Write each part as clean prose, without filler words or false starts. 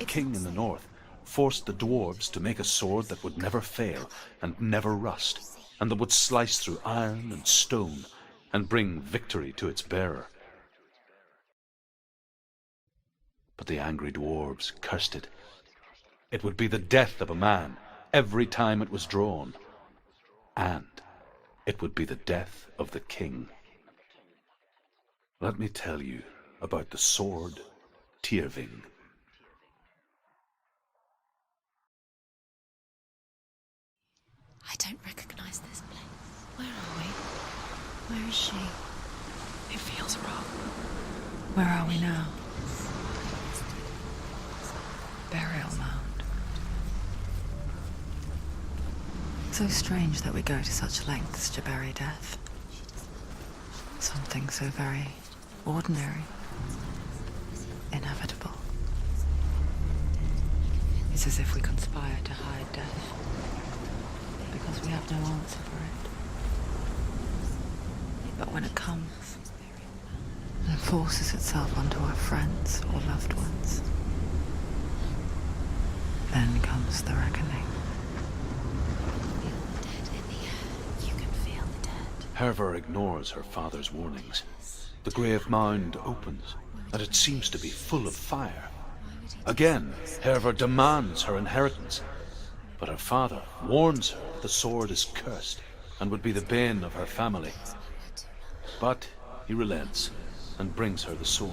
a king in the north, forced the dwarves to make a sword that would never fail and never rust, and that would slice through iron and stone and bring victory to its bearer. But the angry dwarves cursed it. It would be the death of a man every time it was drawn, and it would be the death of the king. Let me tell you about the sword Tyrving. I don't recognize this place. Where are we? Where is she? It feels wrong. Where are we now? Burial mound. So strange that we go to such lengths to bury death. Something so very ordinary, inevitable. It's as if we conspire to hide death, because we have no answer for it. But when it comes, and forces itself onto our friends or loved ones, then comes the reckoning. Hervor ignores her father's warnings. The grave mound opens, and it seems to be full of fire. Again, Hervor demands her inheritance, but her father warns her that the sword is cursed and would be the bane of her family. But he relents and brings her the sword.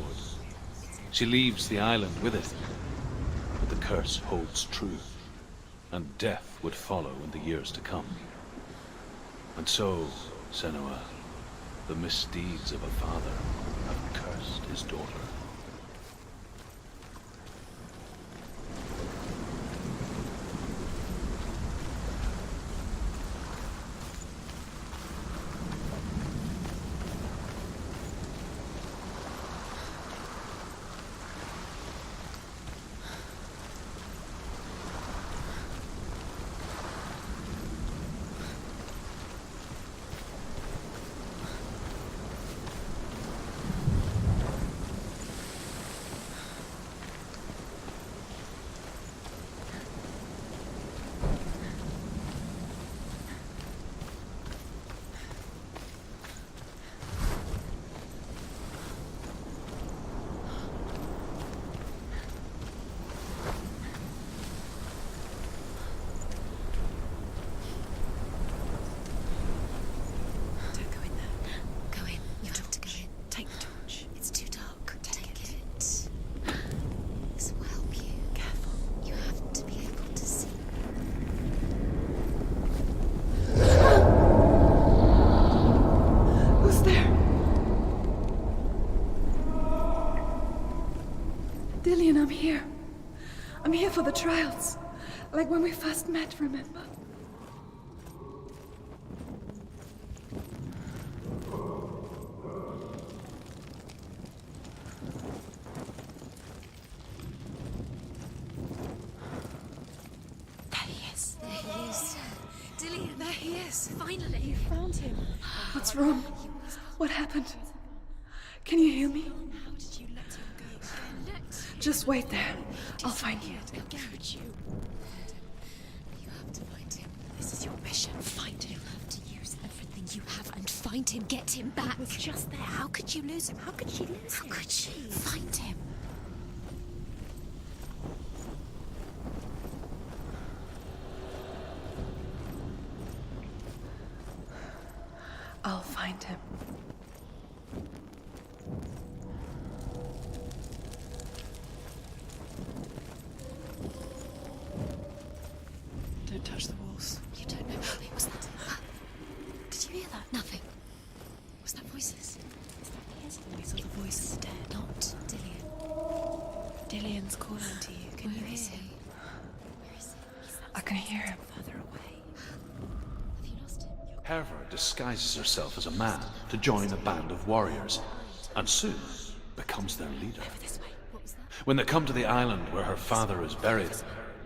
She leaves the island with it, but the curse holds true, and death would follow in the years to come. And so, Senua, the misdeeds of a father have cursed his daughter. I'm here. I'm here for the trials. Like when we first met, remember? There he is. There he is. Dillian, there he is. Finally. You found him. What's wrong? What happened? Can you hear me? How did you let him go? Just wait there. I'll find you. You have to find him. This is your mission. Find him. You have to use everything you have and find him. Get him back. He was just there. How could you lose him? How could she lose him? How could she? Find him. I'll find him. Don't touch the walls. You don't know what was that? Did you hear that? Nothing. Was that voices? Is that his? We saw the voice of the dead. Not Dillian. Dillian's calling to you. Can you Where hear is he? him? Where is he? He sounds I can hear him. further away. Have you lost him? Hervor disguises herself as a man to join a band of warriors, and soon becomes their leader. Over this way. What was that? When they come to the island where her father is buried,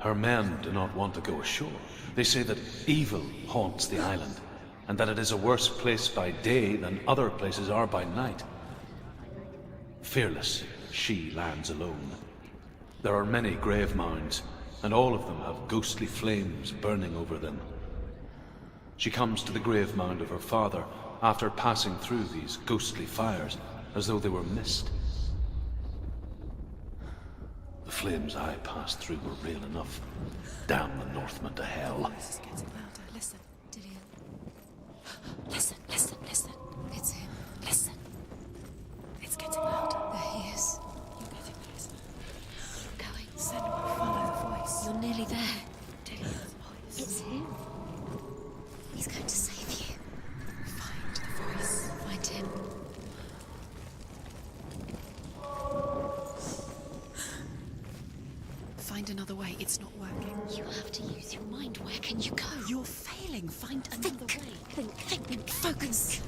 her men do not want to go ashore. They say that evil haunts the island, and that it is a worse place by day than other places are by night. Fearless, she lands alone. There are many grave mounds, and all of them have ghostly flames burning over them. She comes to the grave mound of her father after passing through these ghostly fires, as though they were mist. The flames I passed through were real enough. Damn the Northmen to hell. This is getting louder. Listen, Dillian. Listen, listen, listen. It's him. Listen. It's getting louder. There he is. You're getting closer. Keep going. Send will follow the voice. You're nearly there. Dillian's voice. It's him. He's going to save you. Find the voice. Find him. Find another way. It's not working. You have to use your mind. Where can you go? You're failing. Find another way. Think. Focus.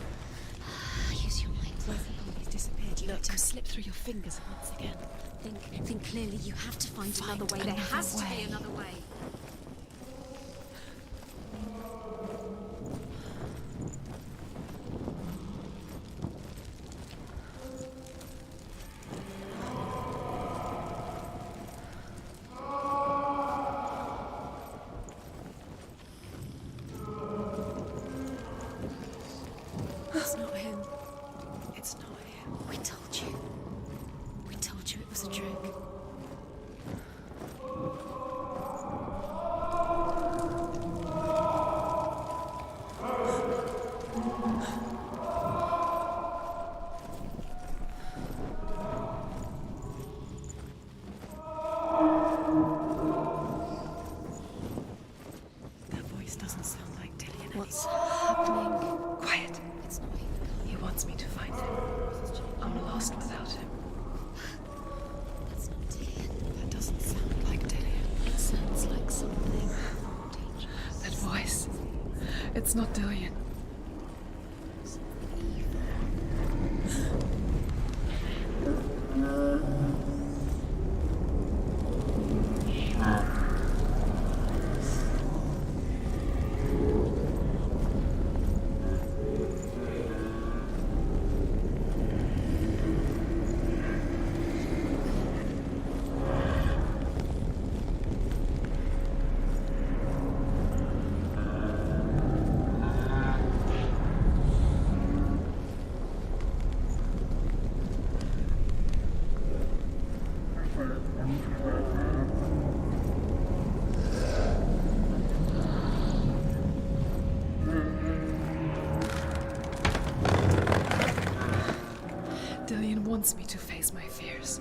Use your mind. Both of them, he's disappeared. You let him slip through your fingers once again. Think clearly. You have to find another way. There has to be another way. It's not him. It's not him. We told you. We told you it was a trick. That voice doesn't sound like Dillian. What's happening? Quiet. It's not him. He wants me to find him. I'm lost without him. That's not Dillian. That doesn't sound like Dillian. It sounds like something dangerous. That voice. It's not Dillian. Dillian wants me to face my fears.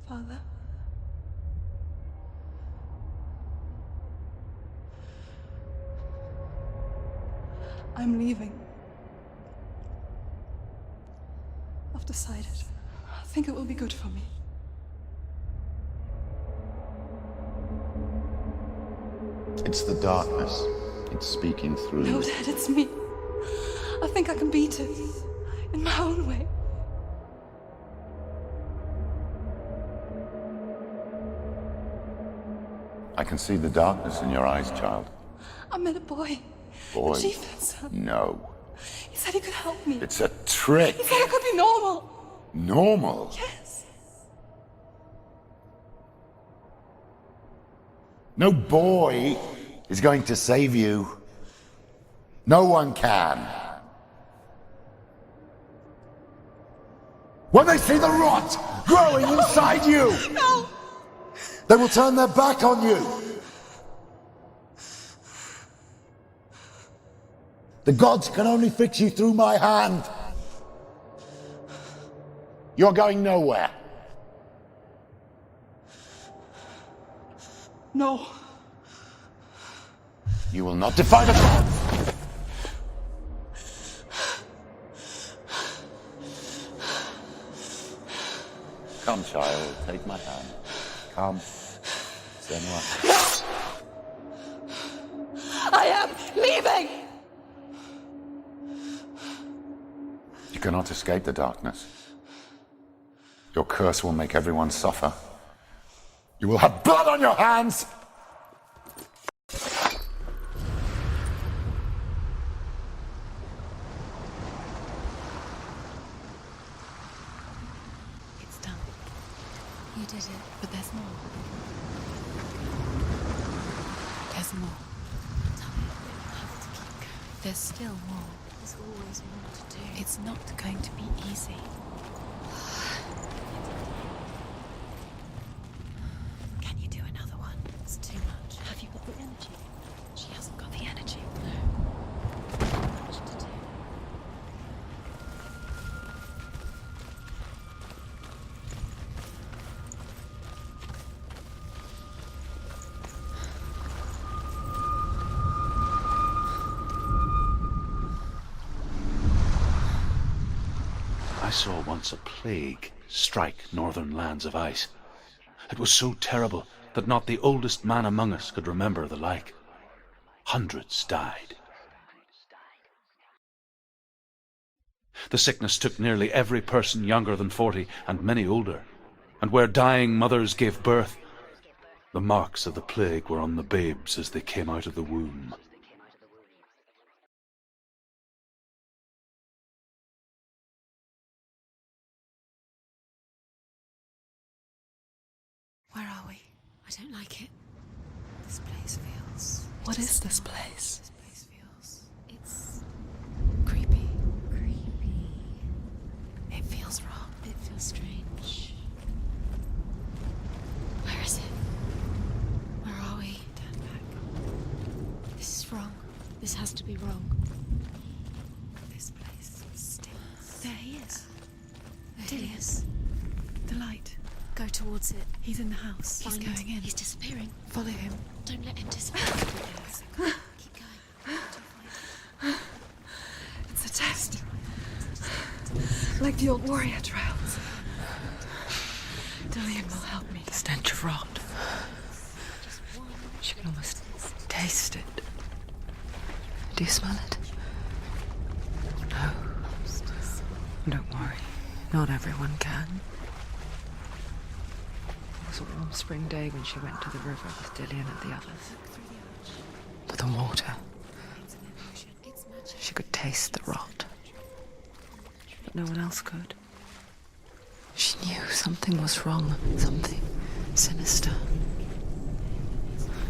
Father? I'm leaving. I've decided. I think it will be good for me. It's the darkness. It's speaking through No, you. Dad, it's me. I think I can beat it. In my own way. I can see the darkness in your eyes, child. I met a boy. Boy. The chieftain's son. No. He said he could help me. It's a trick. He said I could be normal. Normal. Yes. No boy is going to save you. No one can. When they see the rot growing inside you, No! they will turn their back on you. The gods can only fix you through my hand. You're going nowhere. No. You will not defy the gods. Come, child, take my hand. Come. Senua. I am leaving! You cannot escape the darkness. Your curse will make everyone suffer. You will have blood on your hands! It's done. You did it. But there's more. There's more. There's still more. There's always more to do. It's not going to be easy. Can you do another one? It's too much. Have you got the energy? She hasn't got the energy. No. Much to do. I saw once a plague strike northern lands of ice. It was so terrible that not the oldest man among us could remember the like. Hundreds died. The sickness took nearly every person younger than 40 and many older, and where dying mothers gave birth, the marks of the plague were on the babes as they came out of the womb. Where are we? I don't like it. This place feels... What is this place? This place feels... It's... creepy. Creepy. It feels wrong. It feels strange. Where is it? Where are we? Turn back. This is wrong. This has to be wrong. This place stinks. There he is. There he is. The light. Go towards it. He's in the house. He's Find going it. in. He's disappearing. Follow him. Don't let him disappear. Keep going. It's a test. Like the old warrior trials. Dillian will help me. The stench of rot. She can almost taste it. Do you smell it? No. Don't worry. Not everyone can. It was a warm spring day when she went to the river with Dillian and the others. But the water. She could taste the rot. But no one else could. She knew something was wrong. Something sinister.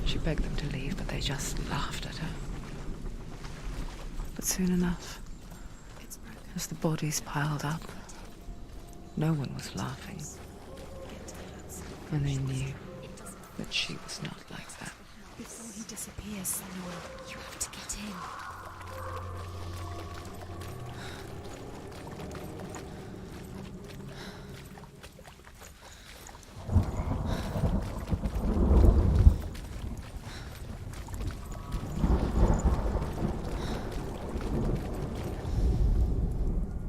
She begged them to leave, but they just laughed at her. But soon enough, as the bodies piled up, no one was laughing. And they knew that she was not like that. Before he disappears, Noel, you have to get in.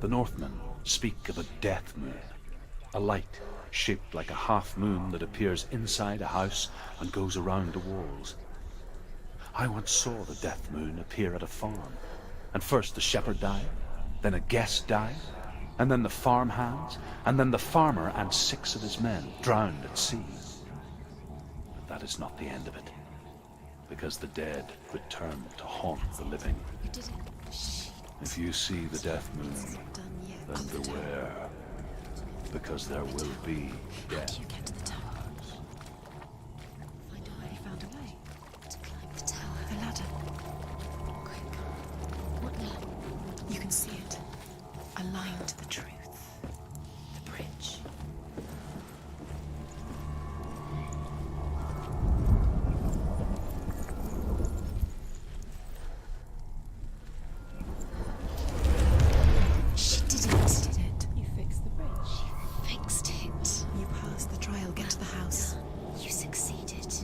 The Northmen speak of a death moon, a light shaped like a half moon that appears inside a house and goes around the walls. I once saw the death moon appear at a farm, and first the shepherd died, then a guest died, and then the farm hands, and then the farmer and 6 of his men drowned at sea. But that is not the end of it, because the dead return to haunt the living. You did it. Shh. If you see the death moon, Not done yet. then beware, because there will be How death. do you get to the tower? Find a way. Found a way. To climb the tower. The ladder. Quick. What now? You can see it. A line to the truth. The bridge. She did it. Did it? You fixed the bridge. Fixed it. You passed the trial. Get to the house. You succeeded.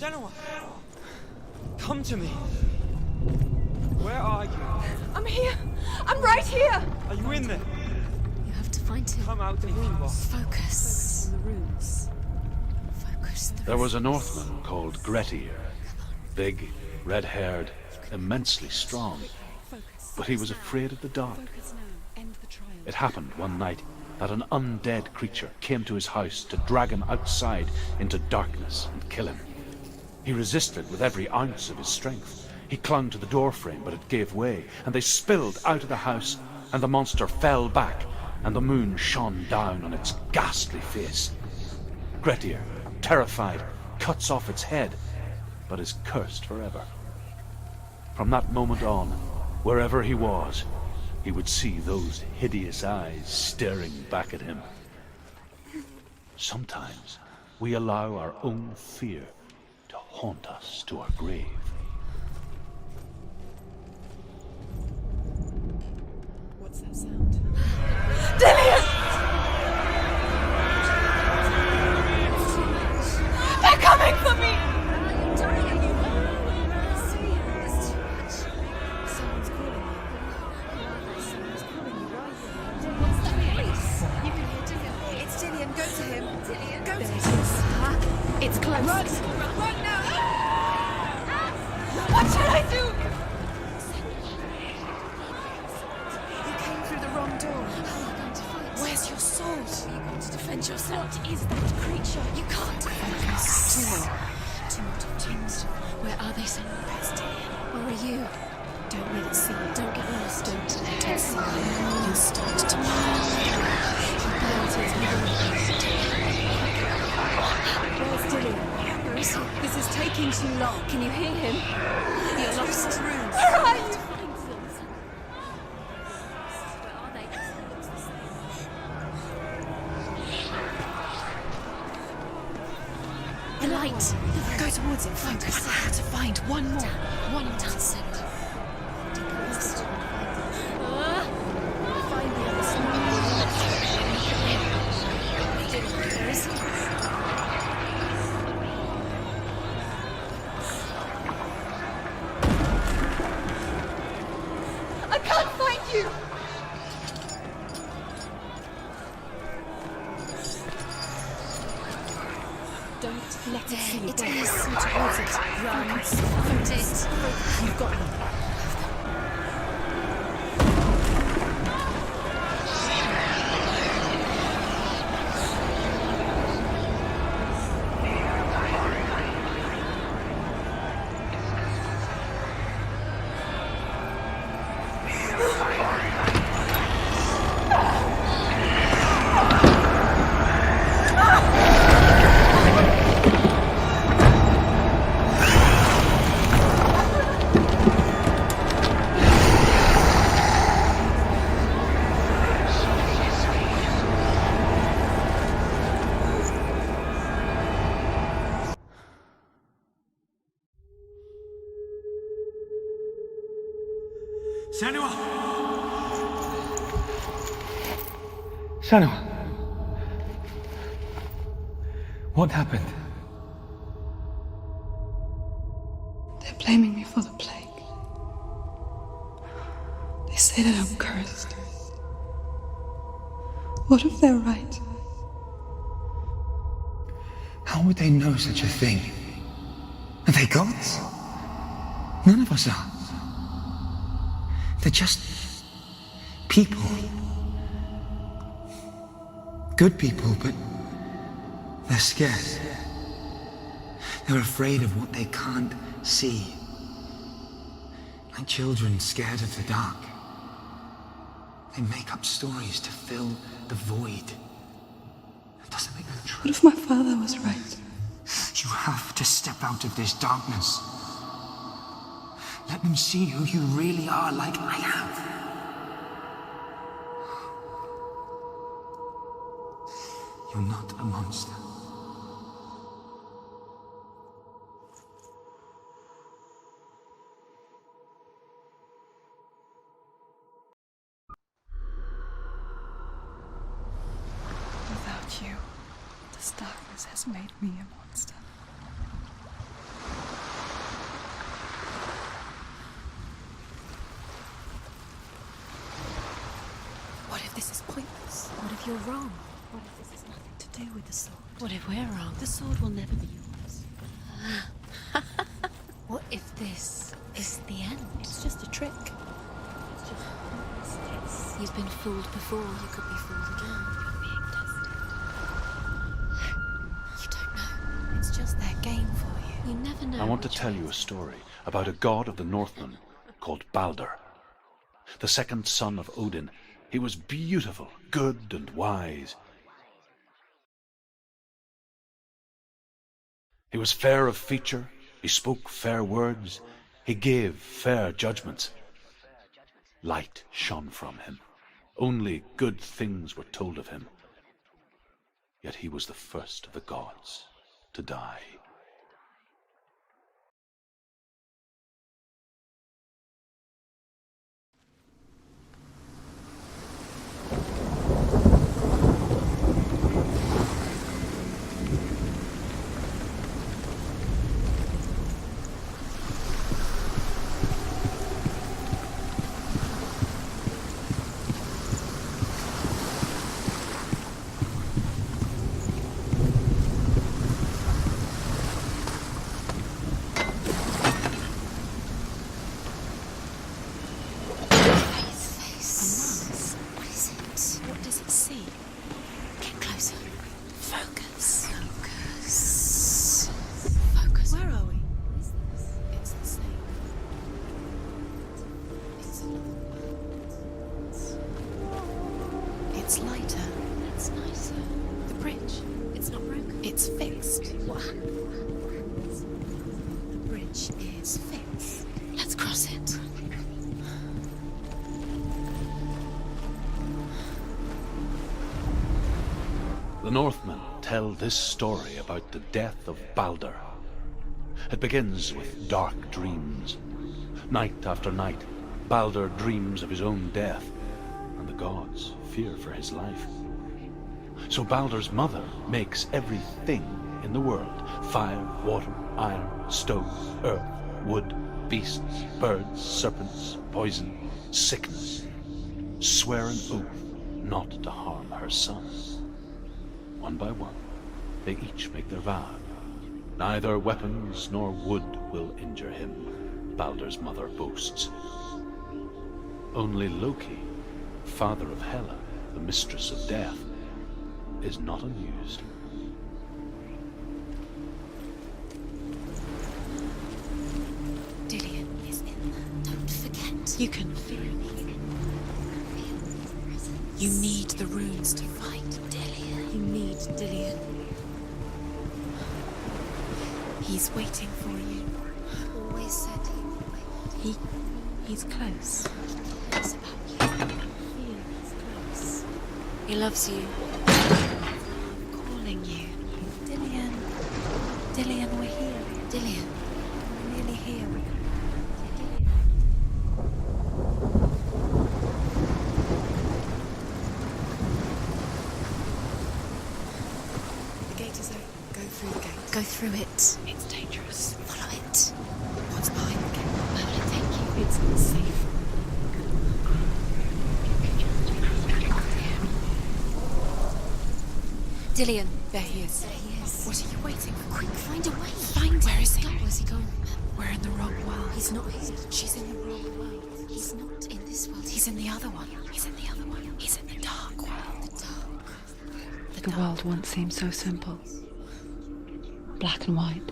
Senua! Come to me! Where are you? I'm here. I'm right here. Are you in there? You have to find him. Come out if you are. Focus on the runes. Focus. There was a Northman called Grettir. Big, red-haired, immensely strong. But he was afraid of the dark. It happened one night that an undead creature came to his house to drag him outside into darkness and kill him. He resisted with every ounce of his strength. He clung to the doorframe, but it gave way, and they spilled out of the house, and the monster fell back, and the moon shone down on its ghastly face. Grettir, terrified, cuts off its head, but is cursed forever. From that moment on, wherever he was, he would see those hideous eyes staring back at him. Sometimes we allow our own fear to haunt us to our grave. What's that sound? They're coming for me! Go to him. Go to him. It's close. Run now! What should I do? You came through the wrong door. How are you going to fight? Where's your sword? Are you going to defend yourself? What is that creature? You can't defend yourself. Two more tombs. Where are they, son? Where are you? Don't let it see you. Don't get lost. Don't let it see you. You'll start to Where's Dilly? Where is he? This is taking too long. Can you hear him? You're lost. Where are you? Where are they? The light. Go towards it. Focus. I have to find one more. One down, Senua. Lost. Find the other side. Where is he? I can't find you! Don't let it see you. It is. Towards it. Run. Focus. You've got them. Senua! Senua! What happened? They're blaming me for the plague. They say that I'm cursed. What if they're right? How would they know such a thing? Are they gods? None of us are. They're just people. Good people, but they're scared. They're afraid of what they can't see. Like children scared of the dark. They make up stories to fill the void. That doesn't make them true. What if my father was right? You have to step out of this darkness. Let them see who you really are, like I have. You're not a monster. Without you, this darkness has made me a monster. What if you're wrong? What if this has nothing to do with the sword? What if we're wrong? The sword will never be yours. What if this is the end? It's just a trick. It's just You've been fooled before. You could be fooled again. You're being tested. You don't know. It's just their game for you. You never know. I want to tell you a story about a god of the Northmen called Balder. The second son of Odin. He was beautiful, good and wise. He was fair of feature, he spoke fair words, he gave fair judgments. Light shone from him. Only good things were told of him. Yet he was the first of the gods to die. It's lighter. It's nicer. The bridge. It's not broken. It's fixed. What? The bridge is fixed. Let's cross it. The Northmen tell this story about the death of Balder. It begins with dark dreams. Night after night, Balder dreams of his own death, and the gods fear for his life. So Balder's mother makes everything in the world: fire, water, iron, stone, earth, wood, beasts, birds, serpents, poison, sickness. Swear an oath not to harm her son. One by one, they each make their vow. Neither weapons nor wood will injure him, Balder's mother boasts. Only Loki, father of Hela, the mistress of death, is not amused. Dillion is in there. Don't forget. You can feel it. You need the runes to fight Dillion. You need Dillion. He's waiting for you. He always said he would wait. He's close. It's about you. Feel he's close. He loves you. I'm calling you. Dillion. Dillion, we're here. Dillion. We're nearly here. Dillion. The gate is open. Go through the gate. Go through it. It's dangerous. Follow it. What's behind the gate? Where will it take you? It's unsafe. Dillion. There he is. There he is. What are you waiting for? Quick, find a way. Find him. Where is he? Where's he gone? We're in the wrong world. He's not here. She's in the wrong world. He's not in this world. He's in the other one. He's in the other one. He's in the dark world. The dark. The world once seemed so simple. Black and white.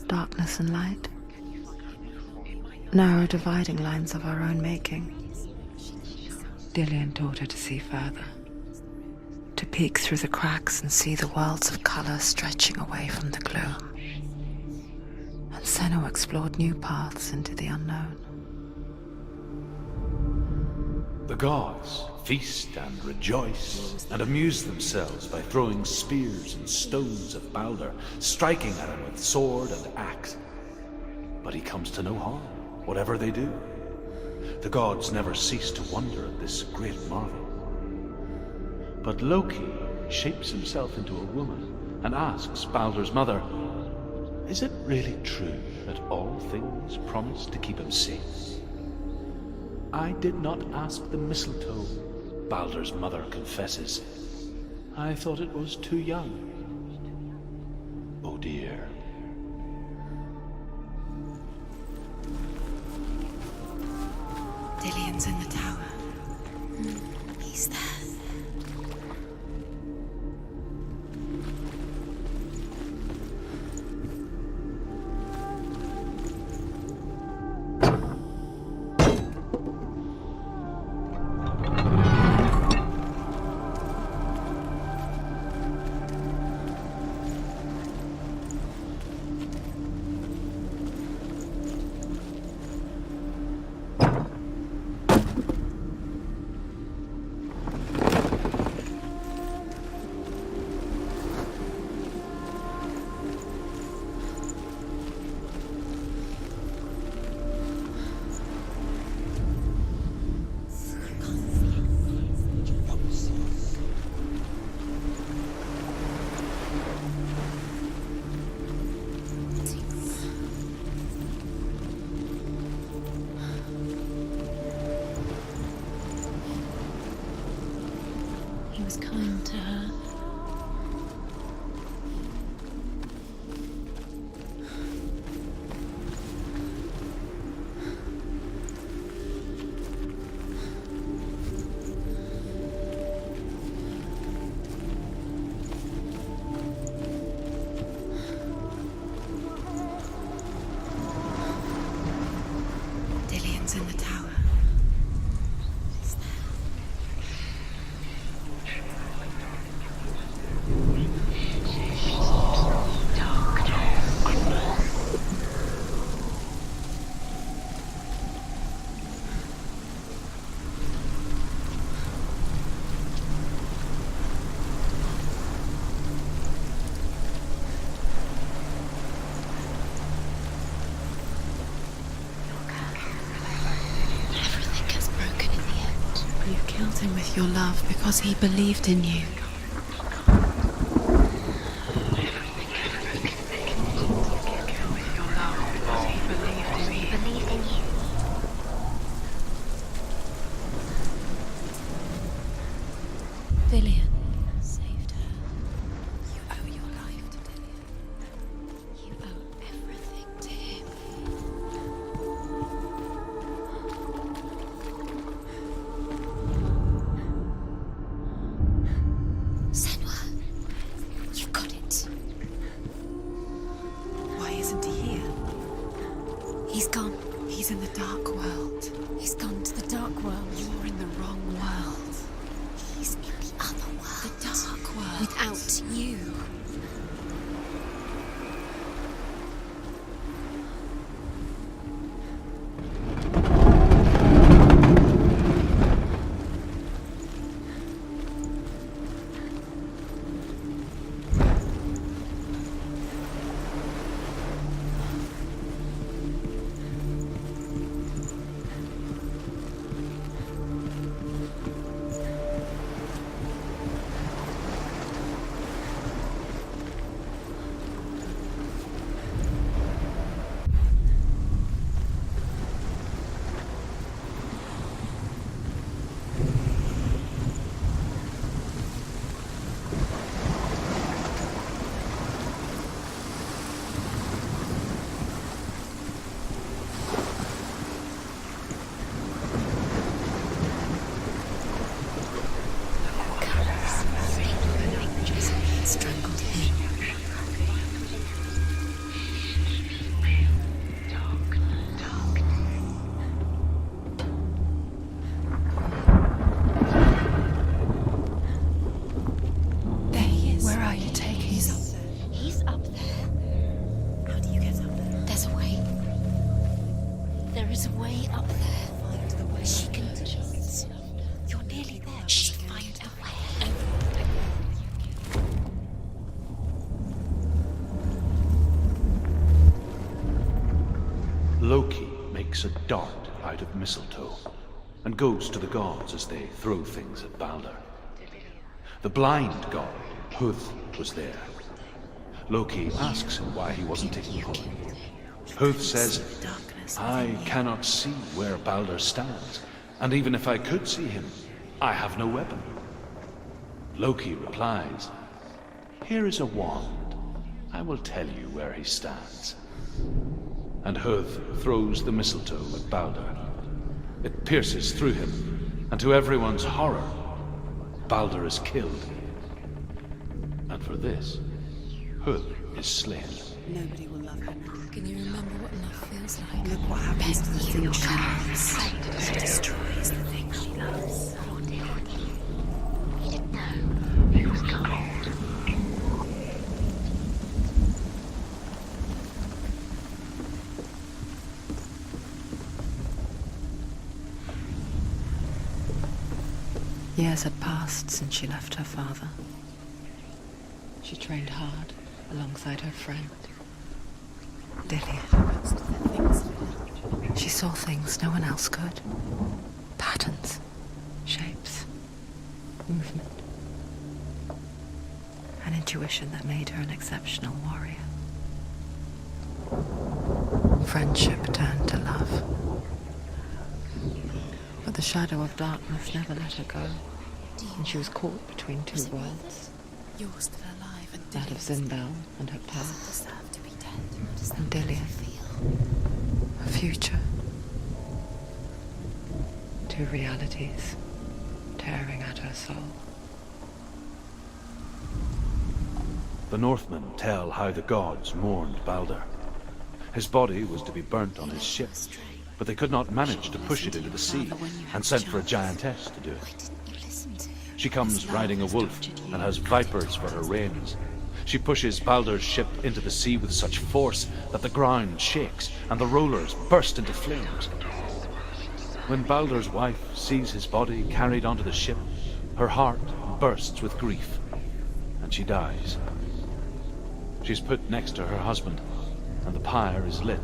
Darkness and light. Narrow dividing lines of our own making. Dillion taught her to see further. To peek through the cracks and see the worlds of color stretching away from the gloom. And Senua explored new paths into the unknown. The gods feast and rejoice and amuse themselves by throwing spears and stones at Balder, striking at him with sword and axe. But he comes to no harm, whatever they do. The gods never cease to wonder at this great marvel. But Loki shapes himself into a woman and asks Balder's mother, "Is it really true that all things promise to keep him safe? I did not ask the mistletoe, Balder's mother confesses. I thought it was too young. Oh dear. Dillian's in the tower. He's there. He was kind to her. Dillian's in the tower. Killed him with your love because he believed in you. Dillian saved her. You owe your life to Dillian. You owe everything to him. You've got it. Why isn't he here? He's gone. He's in the dark world. He's gone to the dark world. You're in the wrong world. He's in the other world. The dark world. Without you. Strangled him. There he is. Where are you taking He's him? up there. He's up there. How do you get up there? There's a way. There is a way up there. Find the way. She can do it. You're nearly there. She find a way. Loki makes a dart out of mistletoe and goes to the gods as they throw things at Balder. The blind god, Huth, was there. Loki asks him why he wasn't taking part. Huth says, I cannot see where Balder stands, and even if I could see him, I have no weapon. Loki replies, here is a wand. I will tell you where he stands. And Höth throws the mistletoe at Balder. It pierces through him, and to everyone's horror, Balder is killed. And for this, Höth is slain. Nobody will love him. Can you remember what love feels like? Look what happens to the thing she loves. It destroys the thing she loves. Years had passed since she left her father. She trained hard alongside her friend, Dillian. She saw things no one else could. Patterns, shapes, movement. An intuition that made her an exceptional warrior. Friendship turned to love. But the shadow of darkness never let her go, and she was caught between two worlds. You're still alive, and That of Zimbel and her doesn't past, deserve to be dead. Does that and make you Dillian, feel? her future. Two realities tearing at her soul. The Northmen tell how the gods mourned Balder. His body was to be burnt on his ship, but they could not manage to push it into the sea, and sent for a giantess to do Why it. didn't you listen to him? She comes riding a wolf and has vipers for her reins. She pushes Balder's ship into the sea with such force that the ground shakes and the rollers burst into flames. When Balder's wife sees his body carried onto the ship, her heart bursts with grief, and she dies. She's put next to her husband, and the pyre is lit,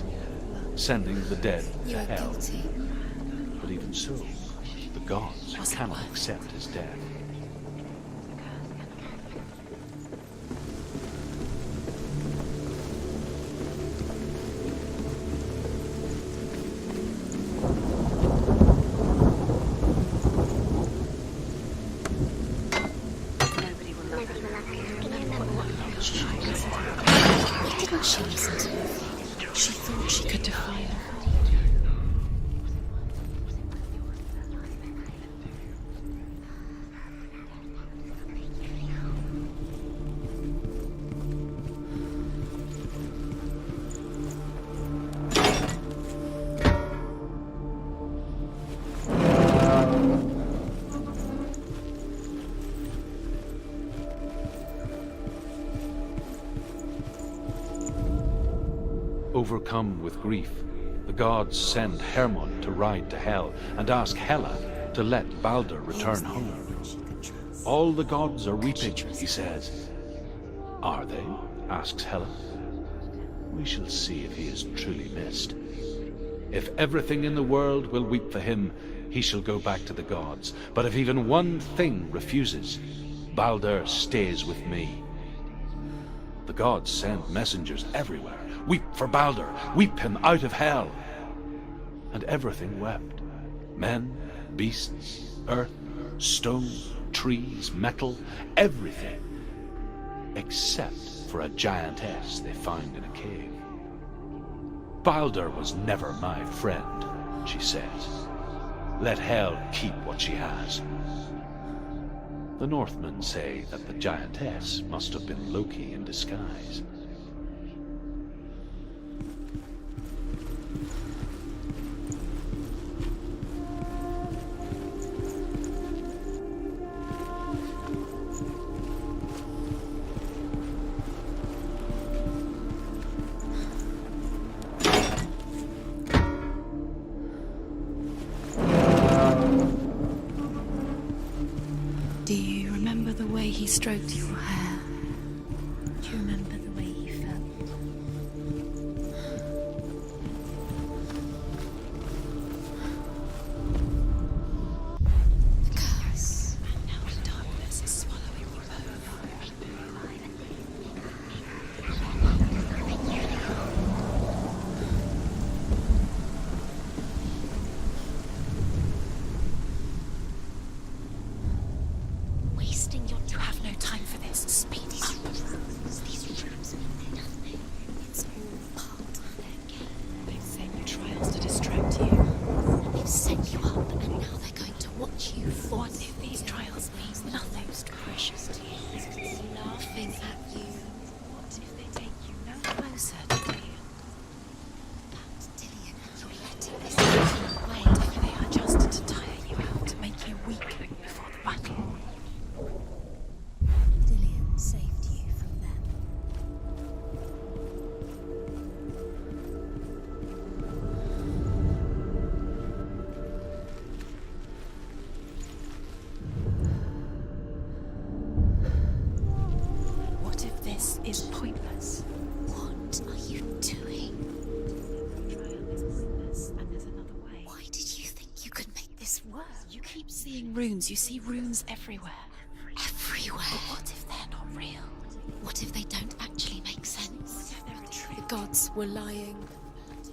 sending the dead You to are hell. guilty. But even so, the gods Was it cannot worth it? accept his death. Why didn't she listen to him? She thought she could defy him. Overcome with grief, the gods send Hermod to ride to Hell and ask Hela to let Balder return home. All the gods are weeping, he says. Are they? Asks Hela. We shall see if he is truly missed. If everything in the world will weep for him, he shall go back to the gods. But if even one thing refuses, Balder stays with me. The gods send messengers everywhere. Weep for Balder, weep him out of hell. And everything wept. Men, beasts, earth, stone, trees, metal, everything. Except for a giantess they found in a cave. Balder was never my friend, she says. Let hell keep what she has. The Northmen say that the giantess must have been Loki in disguise. Do you remember the way he stroked your hair? Do you remember the way he felt? The curse. And now the darkness is swallowing you both. trials to distract you. They've set you up, and now they're going to watch you fall. What if these trials mean nothing? Most precious to you, laughing at you. What if they take you no closer to Dillian? But Dillian, you're letting this get in the way. What if they are just to tire you out, to make you weak before the battle? Dillian saved you from them. What if this is pointless? What are you doing? The trial is pointless, and there's another way. Why did you think you could make this work? You keep seeing runes. You see runes everywhere. Everywhere. But what if they're not real? What if they don't actually make sense? What if they're a trick? The gods were lying.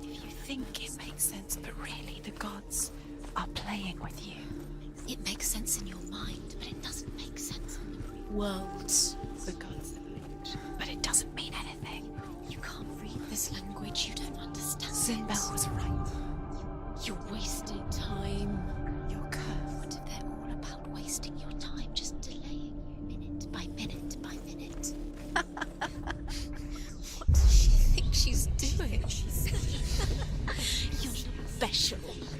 If you think it makes sense, but really the gods are playing with you. It makes sense in your mind, but it doesn't make sense in the world. The gods illude, but it doesn't mean anything. You can't read this language, you don't understand Sinbel it. was right. You wasted time. You're cursed. What if they're all about wasting your time, just delaying you minute by minute by minute? What does she think she's doing? You're special.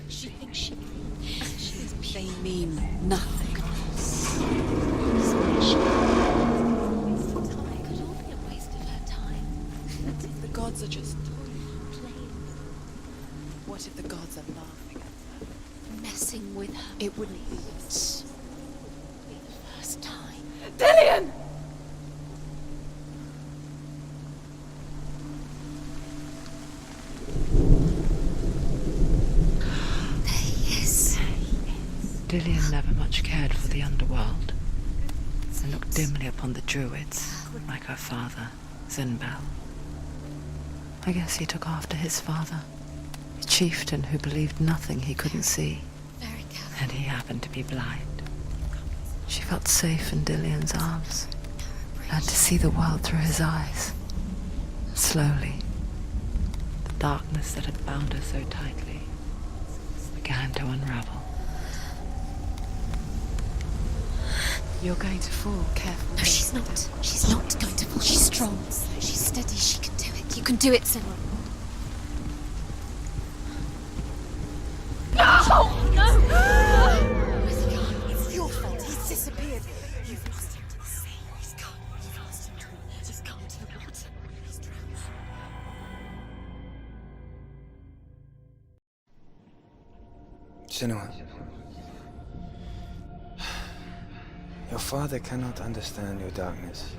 She thinks she's They mean nothing. special. It could all be a waste of her time. What if the gods are just... Playing, What if the gods are laughing at her? messing with her. It wouldn't be Be the first time. Dillian! There he is. Dillian never much cared for the underworld, and looked dimly upon the druids, like her father, Sinbel. I guess he took after his father, a chieftain who believed nothing he couldn't see, Very careful. and he happened to be blind. She felt safe in Dillian's arms, learned to see the world through his eyes. Slowly, the darkness that had bound her so tightly began to unravel. You're going to fall, careful. No, she's not. She's not going to fall. She's strong. She's steady. She can do it. You can do it, Simon. It's your fault. He's disappeared. You've lost him to the sea. He's gone. You've lost him to the... He's gone to the water. He's drowned. Senua, your father cannot understand your darkness.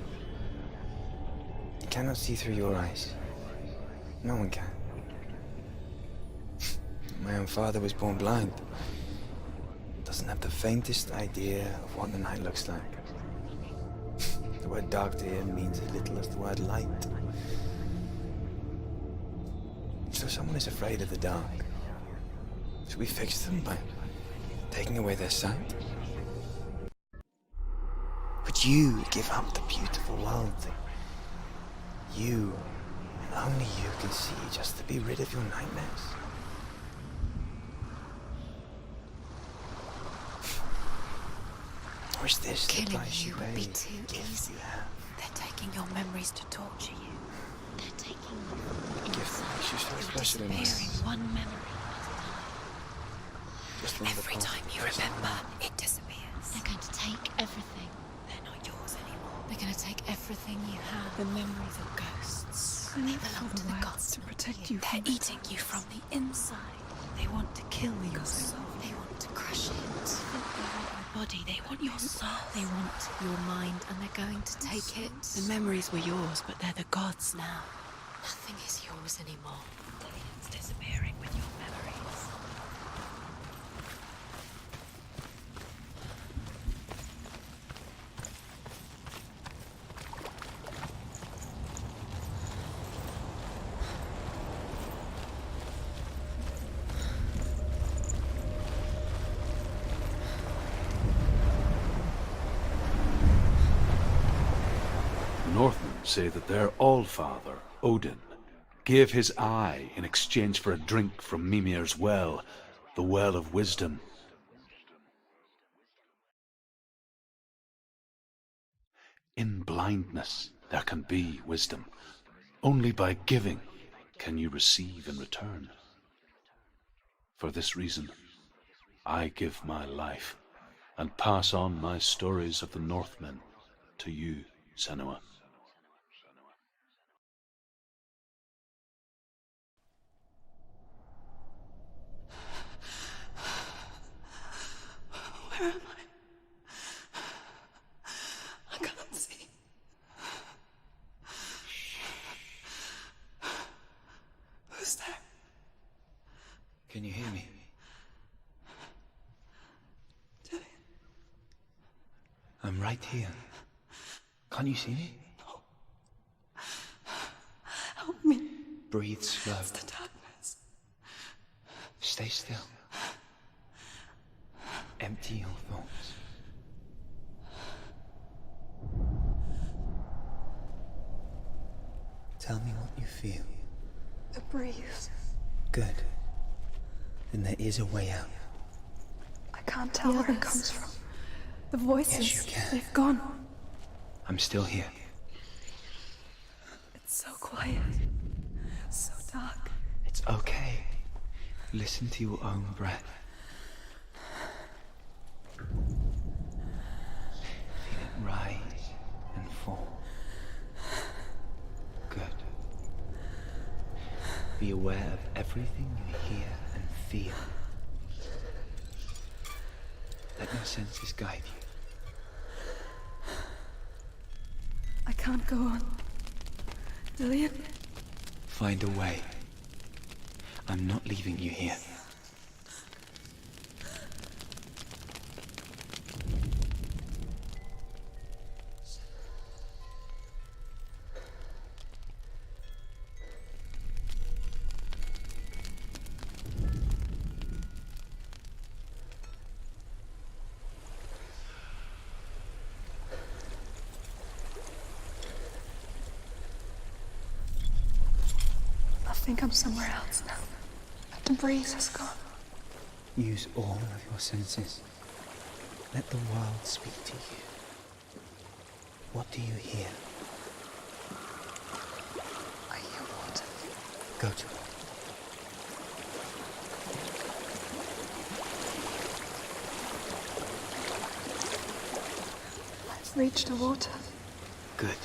He cannot see through your eyes. No one can. My own father was born blind. Doesn't have the faintest idea of what the night looks like. The word dark to him means as little as the word light. So someone is afraid of the dark. Should we fix them by taking away their sight? Would you give up the beautiful world that you and only you can see just to be rid of your nightmares? Or is this the Killing price you you would be pay? too Gift easy. you have. They're taking your memories to torture you. They're taking A gift that makes you so special in Disappearing life. one memory at a time. Just another Every part time of you yourself. remember, it disappears. They're going to take everything. They're not yours anymore. They're going to take everything you have. The memories are ghosts. They belong to the gods. To protect you. They're eating you from the inside. They want to kill your soul. They want to crush it. They want your body. They want your soul. They want your mind, and they're going to take it. The memories were yours, but they're the gods now. Nothing is yours anymore. It's disappearing with your memories. The Northmen say that their Allfather, Odin, gave his eye in exchange for a drink from Mimir's well, the well of wisdom. In blindness there can be wisdom. Only by giving can you receive in return. For this reason, I give my life and pass on my stories of the Northmen to you, Senua. Where am I? I can't see. Who's there? Can you hear me? Dillian. I'm right here. Can't you see me? No. Help me. Breathe slow. It's the darkness. Stay still. Empty your thoughts. Tell me what you feel. A breeze. Good. Then there is a way out. I can't tell where it comes from. The voices, Yes, you can. they've gone. I'm still here. It's so quiet. So dark. It's okay. Listen to your own breath. Feel it rise and fall. Good. Be aware of everything you hear and feel. Let your senses guide you. I can't go on. Dillian? Find a way. I'm not leaving you here. I think I'm somewhere else now. The breeze has gone. Use all of your senses. Let the world speak to you. What do you hear? I hear water. Go to it. I've reached the water. Good.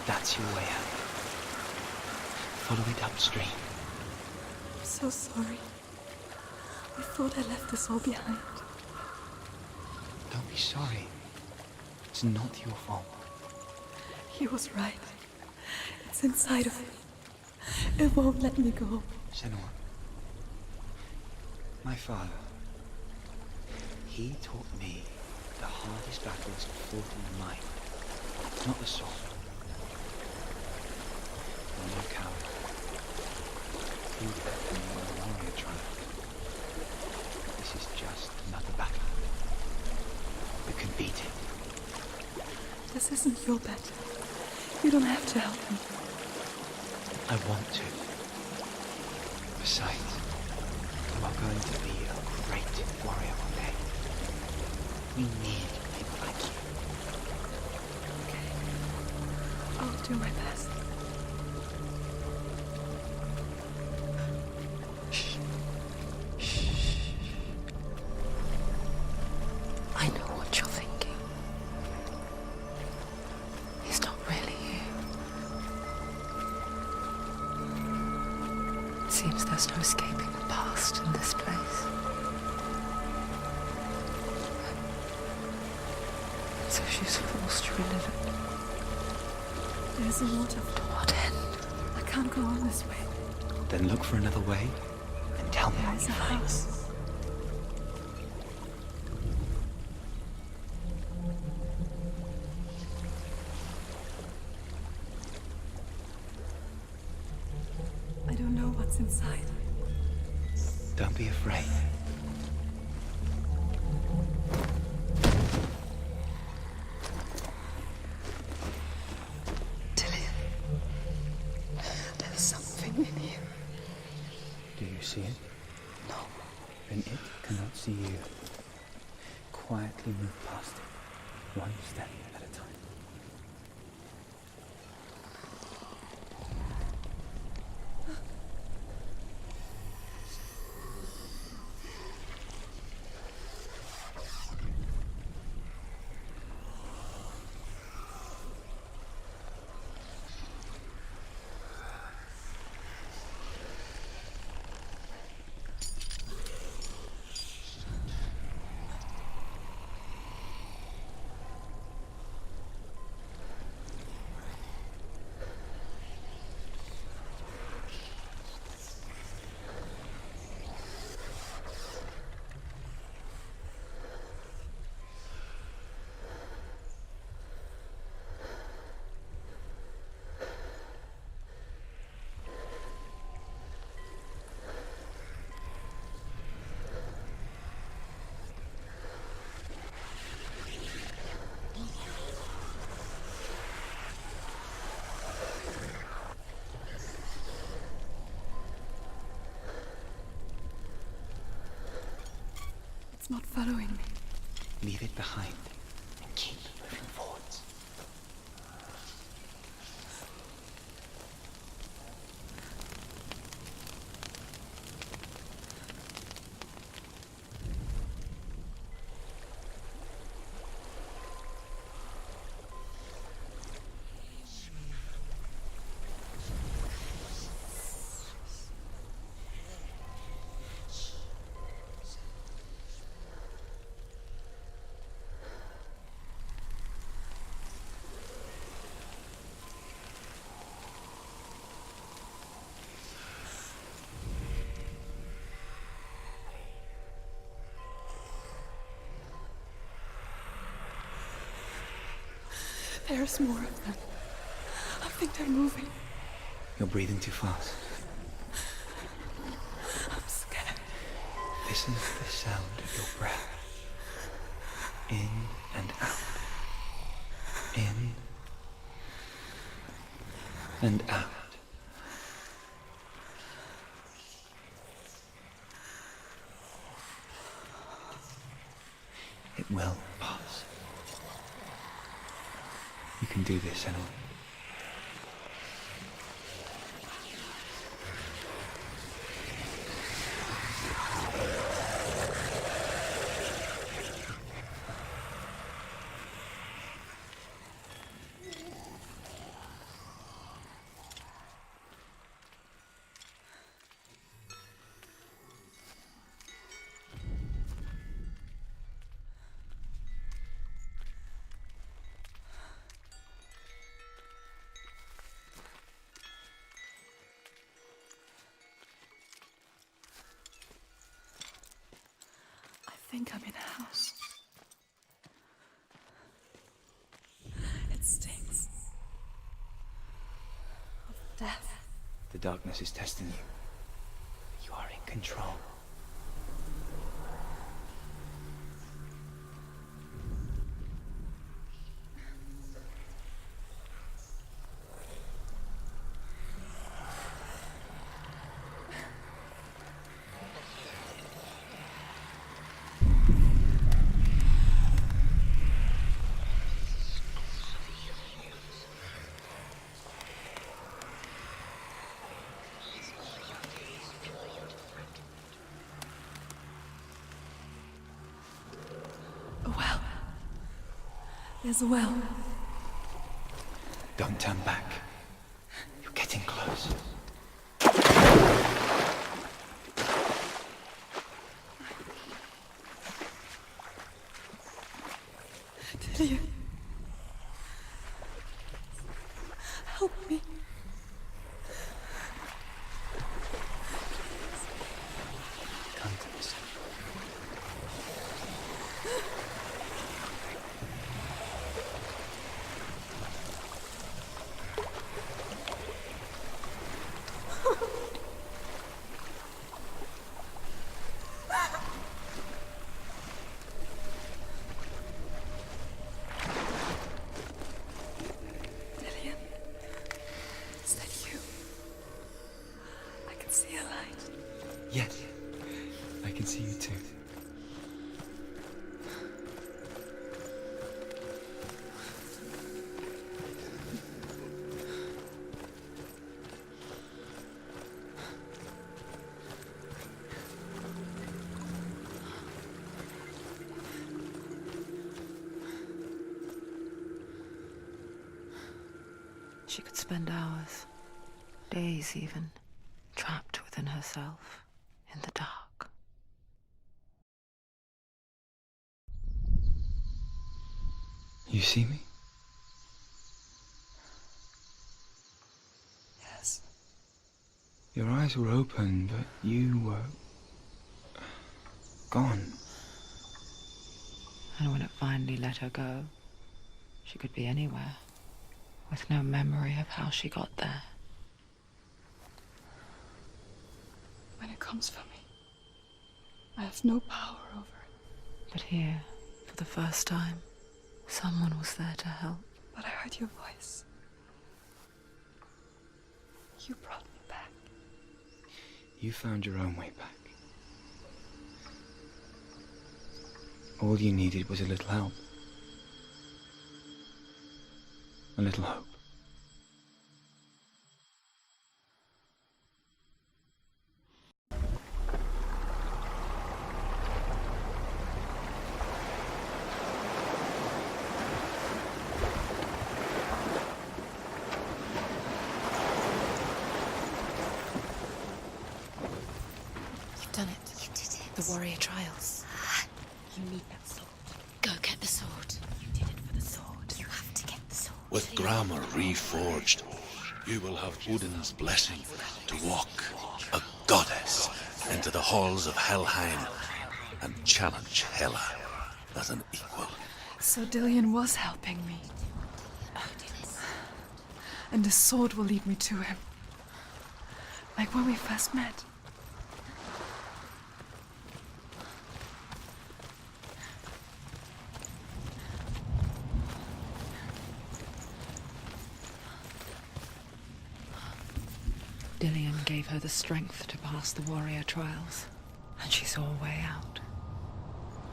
That's your way out. Follow it upstream. I'm so sorry. I thought I left this all behind. Don't be sorry. It's not your fault. He was right. It's inside of me. It won't let me go. Senua. My father. He taught me the hardest battles are fought in the mind, not the sword. I'm no coward. He left me on a warrior trial. This is just another battle. You can beat it. This isn't your battle. You don't have to help me. I want to. Besides, you are going to be a great warrior one day. We need people like you. Okay. I'll do my best. I know what you're thinking. He's not really here. Seems there's no escaping the past in this place. So she's forced to relive it. There's a waterfall. What end? I can't go on this way. Then look for another way and tell me what There's you a find. house. I don't know what's inside. Don't be afraid. Dillian, there's something. No. When it cannot see you, quietly move past it, one step at a time. It's not following me. Leave it behind and keep moving forwards. There's more of them. I think they're moving. You're breathing too fast. I'm scared. This is the sound of your breath. In and out. In and out. It will pass. You can do this, Senua. I think I'm in a house. It stinks of death. The darkness is testing you. You are in control. A well. There's a well. Don't turn back. You're getting close. Dillian. Help me. Come to this. Dillian. Is that you? I can see a light. Yes. can see you too. She could spend hours, days even, trapped within herself, in the dark. You see me? Yes. Your eyes were open, but you were gone. And when it finally let her go, she could be anywhere, with no memory of how she got there. When it comes for me, I have no power over it. But here, for the first time, someone was there to help. But I heard your voice. You brought me back. You found your own way back. All you needed was a little help. A little hope. You've done it. You did it. The warrior trials. You need that sword. Go get the sword. You did it for the sword. You have to get the sword. With grammar reforged, you will have Odin's blessing to walk, a goddess, into the halls of Helheim and challenge Hela as an equal. So Dillion was helping me. And the sword will lead me to him. Like when we first met. Dillion gave her the strength to pass the warrior trials, and she saw a way out.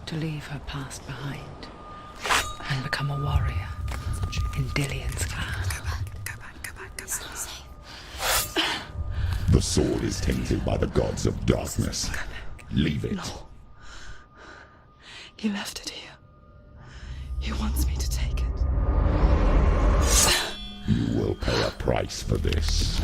To leave her past behind and become a warrior in Dillion's clan. Go back. It's not safe. The sword is tainted by the gods of darkness. Leave it. No. He left it here. He wants me to take it. You will pay a price for this.